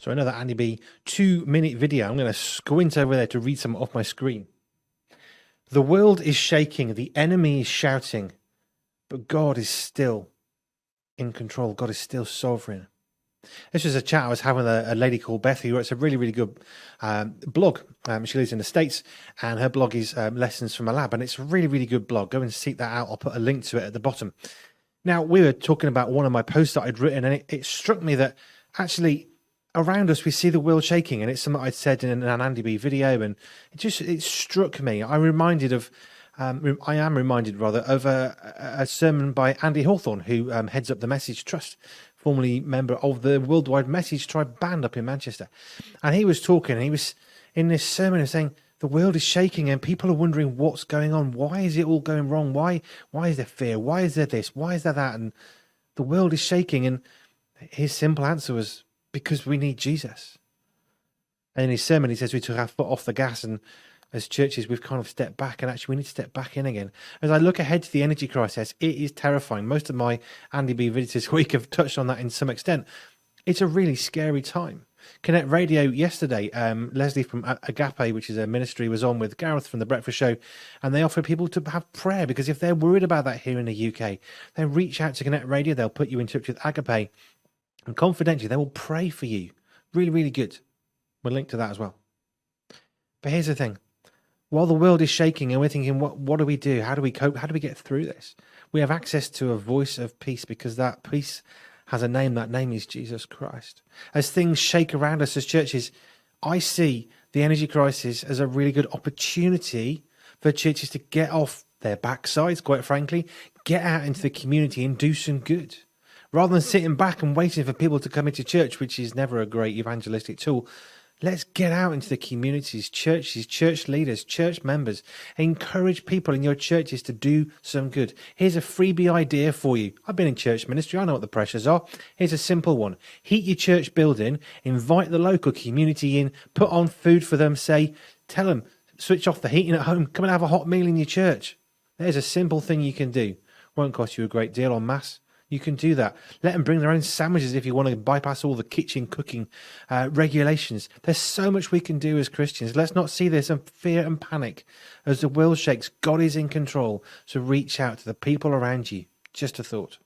So another Andy B 2-minute video. I'm going to squint over there to read some off my screen. The world is shaking. The enemy is shouting. But God is still in control. God is still sovereign. This was a chat I was having with a lady called Beth who writes a really, really good blog. She lives in the States, and her blog is Lessons from a Lab. And it's a really, really good blog. Go and seek that out. I'll put a link to it at the bottom. Now, we were talking about one of my posts that I'd written, and it struck me that actually around us we see the world shaking, and it's something I'd said in an Andy B video, and it struck me. I am reminded of a sermon by Andy Hawthorne, who heads up the Message Trust, formerly member of the Worldwide Message Tribe band up in Manchester. And he was talking, he was in this sermon and saying the world is shaking and people are wondering what's going on. Why is it all going wrong? Why is there fear? Why is there this? Why is there that? And the world is shaking. And his simple answer was, because we need Jesus. And in his sermon, he says we took our foot off the gas, and as churches, we've kind of stepped back, and actually we need to step back in again. As I look ahead to the energy crisis, it is terrifying. Most of my Andy B videos this week have touched on that in some extent. It's a really scary time. Connect Radio yesterday, Leslie from Agape, which is a ministry, was on with Gareth from The Breakfast Show, and they offer people to have prayer, because if they're worried about that here in the UK, then reach out to Connect Radio. They'll put you in touch with Agape, and confidentially, they will pray for you. Really, really good. We'll link to that as well. But here's the thing. While the world is shaking and we're thinking, what do we do? How do we cope? How do we get through this? We have access to a voice of peace, because that peace has a name. That name is Jesus Christ. As things shake around us as churches, I see the energy crisis as a really good opportunity for churches to get off their backsides, quite frankly, get out into the community and do some good. Rather than sitting back and waiting for people to come into church, which is never a great evangelistic tool, let's get out into the communities, churches, church leaders, church members. Encourage people in your churches to do some good. Here's a freebie idea for you. I've been in church ministry. I know what the pressures are. Here's a simple one. Heat your church building, invite the local community in, put on food for them, tell them, switch off the heating at home, come and have a hot meal in your church. There's a simple thing you can do. Won't cost you a great deal en masse. You can do that. Let them bring their own sandwiches if you want to bypass all the kitchen cooking regulations. There's so much we can do as Christians. Let's not see this in fear and panic. As the world shakes, God is in control. So reach out to the people around you. Just a thought.